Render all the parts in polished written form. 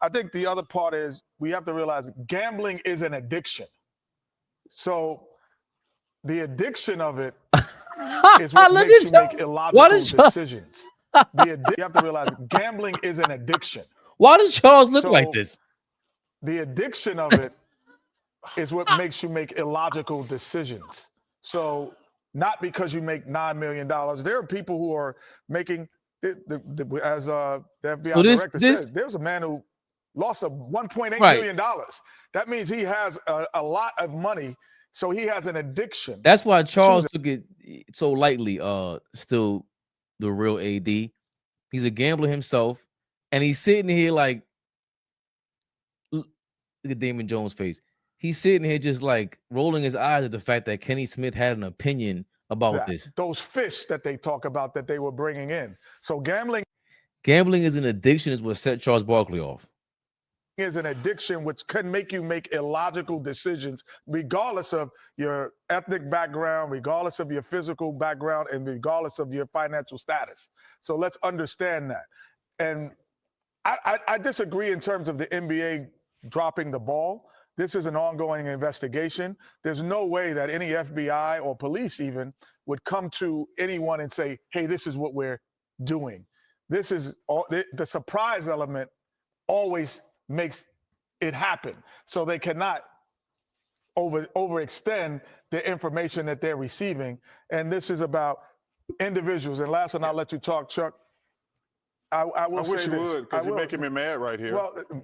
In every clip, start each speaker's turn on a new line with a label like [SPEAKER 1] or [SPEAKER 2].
[SPEAKER 1] I think the other part is we have to realize gambling is an addiction. So the addiction of it is what makes you make illogical decisions. You have to realize gambling is an addiction.
[SPEAKER 2] Why does Charles look like this?
[SPEAKER 1] The addiction of it is what makes you make illogical decisions. So not because you make $9 million. There are people who are making, as the FBI director says, there's a man who lost $1.8 million. That means he has a lot of money. So he has an addiction.
[SPEAKER 2] That's why Charles took it so lightly. Still the real AD. He's a gambler himself. And he's sitting here like, look at Damon Jones' face. He's sitting here just like rolling his eyes at the fact that Kenny Smith had an opinion about this.
[SPEAKER 1] Those fish that they talk about that they were bringing in. So gambling
[SPEAKER 2] is an addiction is what set Charles Barkley off.
[SPEAKER 1] Is an addiction which can make you make illogical decisions regardless of your ethnic background, regardless of your physical background, and regardless of your financial status. So let's understand that. And I disagree in terms of the NBA dropping the ball. This is an ongoing investigation. There's no way that any FBI or police even would come to anyone and say, hey, this is what we're doing. This is the surprise element always makes it happen. So they cannot overextend the information that they're receiving. And this is about individuals. And last, and I'll let you talk, Chuck. I
[SPEAKER 3] wish you would, because you're making me mad right here.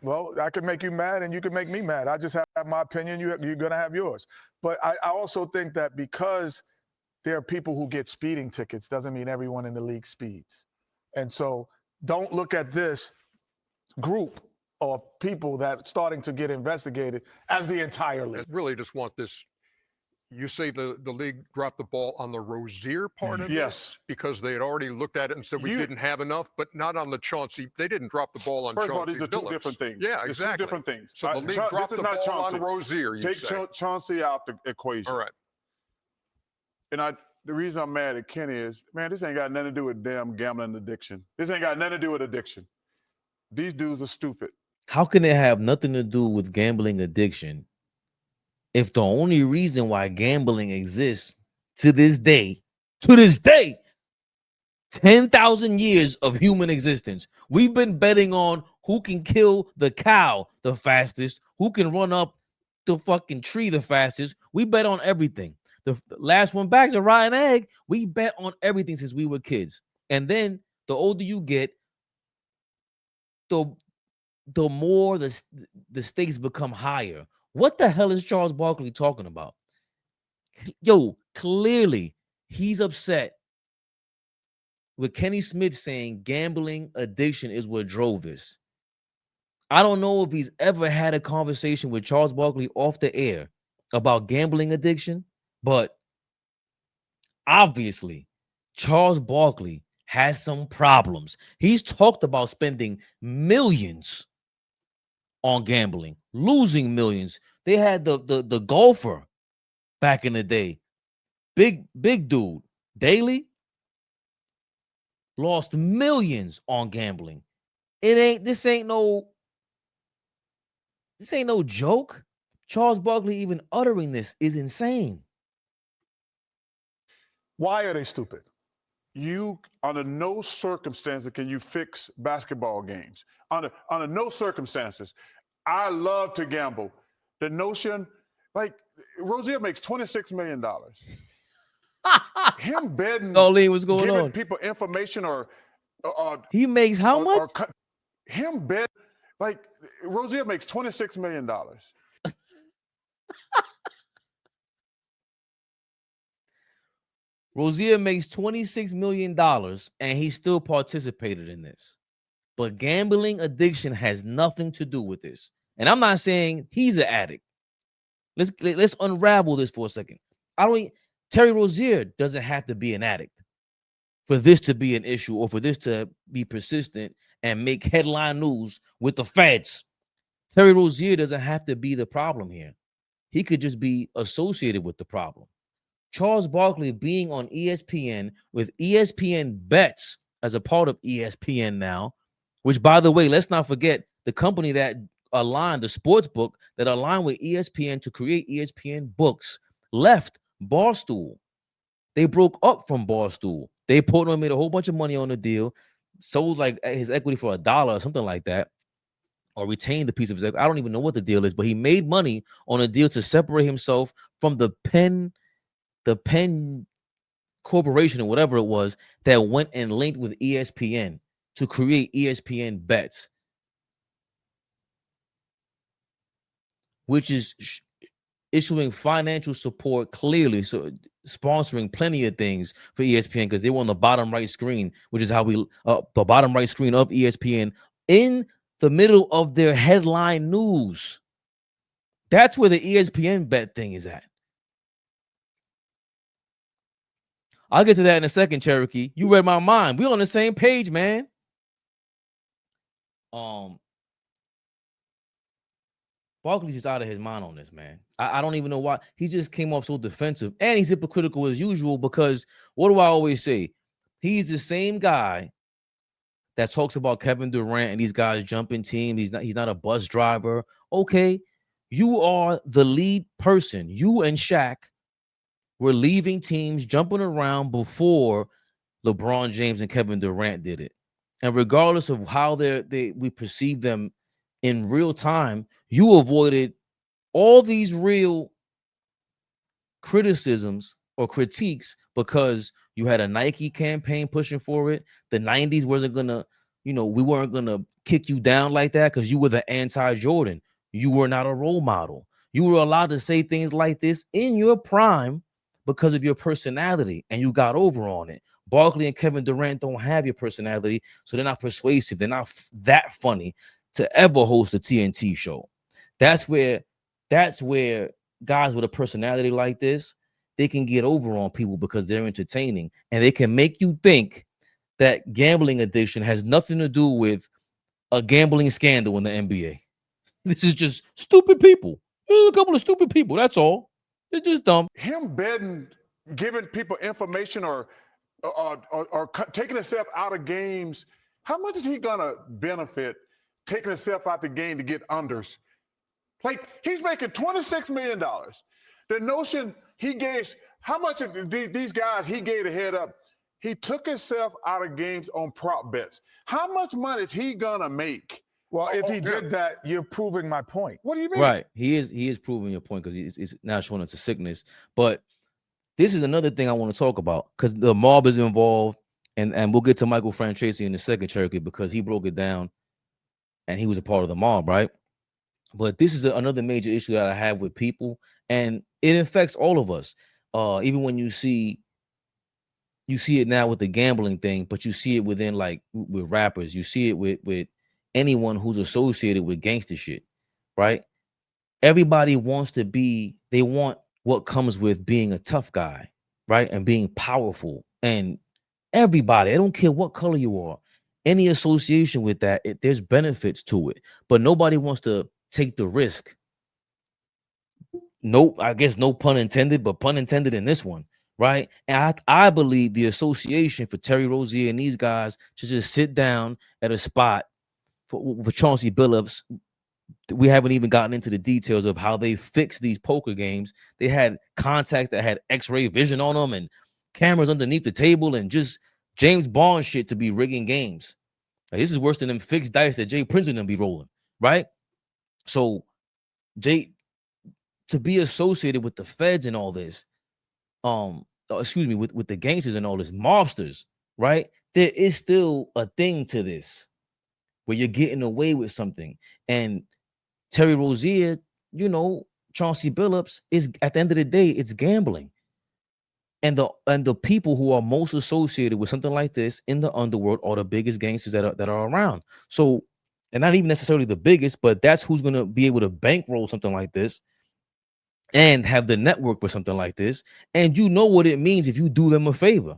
[SPEAKER 1] Well, I can make you mad and you can make me mad. I just have my opinion. You're going to have yours. But I also think that because there are people who get speeding tickets doesn't mean everyone in the league speeds. And so don't look at this group of people that starting to get investigated as the entire league.
[SPEAKER 4] I really just want this. You say the league dropped the ball on the Rozier part of it? Because they had already looked at it and said we didn't have enough, but not on the Chauncey. They didn't drop the ball on Chauncey.
[SPEAKER 3] First of all, these are two different things.
[SPEAKER 4] Yeah, exactly.
[SPEAKER 3] It's two different things.
[SPEAKER 4] So the league dropped the ball on Rozier, you
[SPEAKER 3] Take
[SPEAKER 4] say.
[SPEAKER 3] Chauncey out the equation.
[SPEAKER 4] All right.
[SPEAKER 3] And the reason I'm mad at Kenny is, man, this ain't got nothing to do with damn gambling addiction. This ain't got nothing to do with addiction. These dudes are stupid.
[SPEAKER 2] How can it have nothing to do with gambling addiction if the only reason why gambling exists to this day, 10,000 years of human existence, we've been betting on who can kill the cow the fastest, who can run up the fucking tree the fastest. We bet on everything. The last one back is a rotten egg. We bet on everything since we were kids. And then the older you get, the more the stakes become higher. What the hell is Charles Barkley talking about? Yo, clearly he's upset with Kenny Smith saying gambling addiction is what drove this. I don't know if he's ever had a conversation with Charles Barkley off the air about gambling addiction, but obviously Charles Barkley has some problems. He's talked about spending millions on gambling, losing millions. They had the golfer back in the day, big dude, Daly, lost millions on gambling. This ain't no joke. Charles Barkley even uttering this is insane.
[SPEAKER 1] Why are they stupid?
[SPEAKER 3] Under no circumstances can you fix basketball games. Under no circumstances. I love to gamble. The notion, like, Rozier makes $26 million. Him betting,
[SPEAKER 2] Darlene, what's going
[SPEAKER 3] giving
[SPEAKER 2] on?
[SPEAKER 3] people information or
[SPEAKER 2] he makes how much?
[SPEAKER 3] Him bet, like, Rozier makes $26 million.
[SPEAKER 2] Rozier makes $26 million and he still participated in this. But gambling addiction has nothing to do with this. And I'm not saying he's an addict. Let's unravel this for a second. Terry Rozier doesn't have to be an addict for this to be an issue or for this to be persistent and make headline news with the feds. Terry Rozier doesn't have to be the problem here. He could just be associated with the problem. Charles Barkley being on ESPN with ESPN Bets as a part of ESPN now, which, by the way, let's not forget, the company that aligned, the sports book that aligned with ESPN to create ESPN books, left Barstool. They broke up from Barstool. They made a whole bunch of money on the deal, sold like his equity for $1 or something like that, or retained the piece of his equity. I don't even know what the deal is, but he made money on a deal to separate himself from the Penn Corporation or whatever it was that went and linked with ESPN to create ESPN Bets, which is issuing financial support clearly, so sponsoring plenty of things for ESPN because they were on the bottom right screen, which is how the bottom right screen of ESPN in the middle of their headline news. That's where the ESPN Bet thing is at. I'll get to that in a second, Cherokee. You read my mind. We're on the same page, man. Barkley's just out of his mind on this, man. I don't even know why. He just came off so defensive, and he's hypocritical as usual because what do I always say? He's the same guy that talks about Kevin Durant and these guys jumping teams. He's not a bus driver. Okay, you are the lead person. You and Shaq were leaving teams, jumping around before LeBron James and Kevin Durant did it. And regardless of how we perceive them in real time, you avoided all these real criticisms or critiques because you had a Nike campaign pushing for it. The 90s wasn't gonna, we weren't gonna kick you down like that because you were the anti-Jordan. You were not a role model. You were allowed to say things like this in your prime because of your personality, and you got over on it. Barkley and Kevin Durant don't have your personality, so they're not persuasive. They're not that funny to ever host a TNT show. That's where guys with a personality like this, they can get over on people because they're entertaining, and they can make you think that gambling addiction has nothing to do with a gambling scandal in the NBA. This is just stupid people. There's a couple of stupid people. That's all. They're just dumb.
[SPEAKER 3] Him betting, giving people information or taking himself out of games, how much is he gonna benefit taking himself out the game to get unders? Like, he's making $26 million. The notion he gave, how much of these guys he gave a head up, he took himself out of games on prop bets. How much money is he gonna make?
[SPEAKER 1] Well, if he did that, you're proving my point.
[SPEAKER 3] What do you mean?
[SPEAKER 2] Right. He is proving your point because it's now showing it's a sickness. But this is another thing I want to talk about because the mob is involved, and we'll get to Michael Francesi in a second, Cherokee, because he broke it down and he was a part of the mob, right? But this is another major issue that I have with people, and it affects all of us. Even when you see it now with the gambling thing, but you see it within, like, with rappers, you see it with anyone who's associated with gangster shit, right? Everybody wants they want what comes with being a tough guy, right? And being powerful. And everybody, I don't care what color you are, any association with that, there's benefits to it. But nobody wants to take the risk. Nope, I guess no pun intended, but pun intended in this one, right? And I believe the association for Terry Rozier and these guys should just sit down at a spot for Chauncey Billups. We haven't even gotten into the details of how they fixed these poker games. They had contacts that had X-ray vision on them and cameras underneath the table and just James Bond shit to be rigging games. Like, this is worse than them fixed dice that Jay Prince and them be rolling, right? So to be associated with the feds and all this, with the gangsters and all this, mobsters, right? There is still a thing to this where you're getting away with something. And Terry Rozier, Chauncey Billups, is, at the end of the day, it's gambling. And the people who are most associated with something like this in the underworld are the biggest gangsters that are around. So, and not even necessarily the biggest, but that's who's going to be able to bankroll something like this and have the network for something like this. And you know what it means if you do them a favor.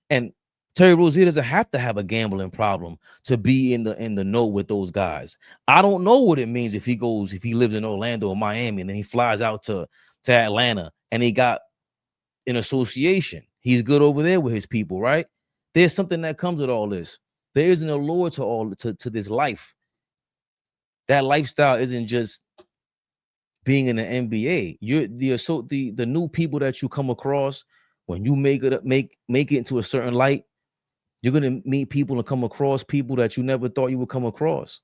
[SPEAKER 2] And Terry Rozier doesn't have to have a gambling problem to be in the know with those guys. I don't know what it means if he lives in Orlando or Miami and then he flies out to Atlanta and he got an association. He's good over there with his people, right? There's something that comes with all this. There is an allure to this life. that lifestyle isn't just being in the NBA. You're the new people that you come across when you make it into a certain light. You're gonna meet people and come across people that you never thought you would come across.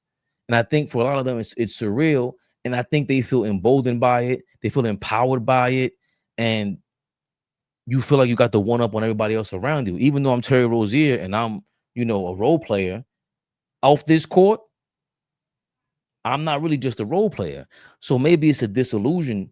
[SPEAKER 2] And I think for a lot of them, it's surreal. And I think they feel emboldened by it. They feel empowered by it. And you feel like you got the one up on everybody else around you. Even though I'm Terry Rozier and I'm, a role player off this court, I'm not really just a role player. So maybe it's a disillusion,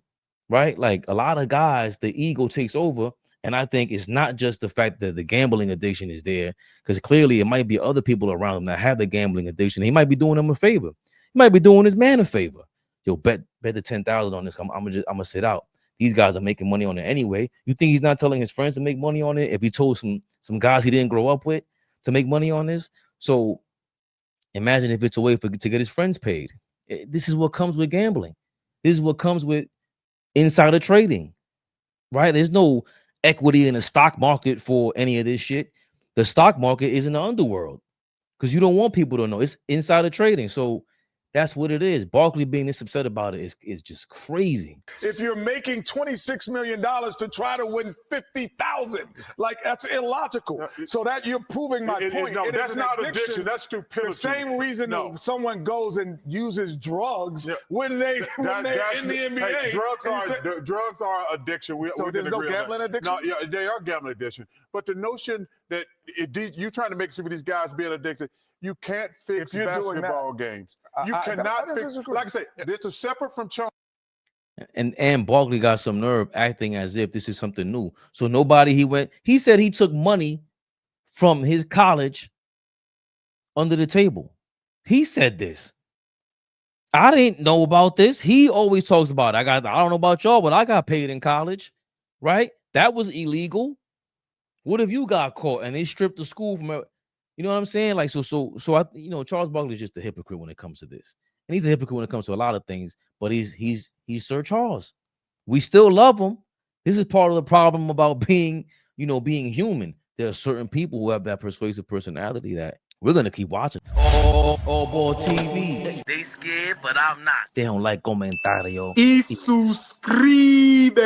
[SPEAKER 2] right? Like a lot of guys, the ego takes over. And I think it's not just the fact that the gambling addiction is there, because clearly it might be other people around him that have the gambling addiction. He might be doing them a favor. He might be doing his man a favor. Yo, bet the 10,000 on this. I'm gonna sit out. These guys are making money on it anyway. You think he's not telling his friends to make money on it? If he told some guys he didn't grow up with to make money on this, so imagine if it's a way to get his friends paid. This is what comes with gambling. This is what comes with insider trading, right? There's no equity in the stock market for any of this shit. The stock market is in the underworld because you don't want people to know. It's insider trading. So that's what it is. Barkley being this upset about it is just crazy.
[SPEAKER 1] If you're making $26 million to try to win 50,000, like that's illogical. So that you're proving my point.
[SPEAKER 3] No, that's not addiction. That's stupidity.
[SPEAKER 1] The same reason someone goes and uses drugs when they're in the NBA.
[SPEAKER 3] Hey, drugs are addiction.
[SPEAKER 1] So there's no gambling addiction?
[SPEAKER 3] No, yeah, they are gambling addiction. But the notion that you're trying to make sure these guys being addicted, you can't fix basketball games. You cannot fix. Like I say, this is separate from Charles.
[SPEAKER 2] And Barkley got some nerve acting as if this is something new. So he said he took money from his college under the table. He said this. I didn't know about this. He always talks about it. I don't know about y'all, but I got paid in college, right? That was illegal. What if you got caught and they stripped the school from it? You know what I'm saying? Like, so I, Charles Barkley is just a hypocrite when it comes to this. And he's a hypocrite when it comes to a lot of things, but he's Sir Charles. We still love him. This is part of the problem about being human. There are certain people who have that persuasive personality that we're going to keep watching. AllBall TV. They scared, but I'm not. They don't like comentario.
[SPEAKER 5] Y suscribe.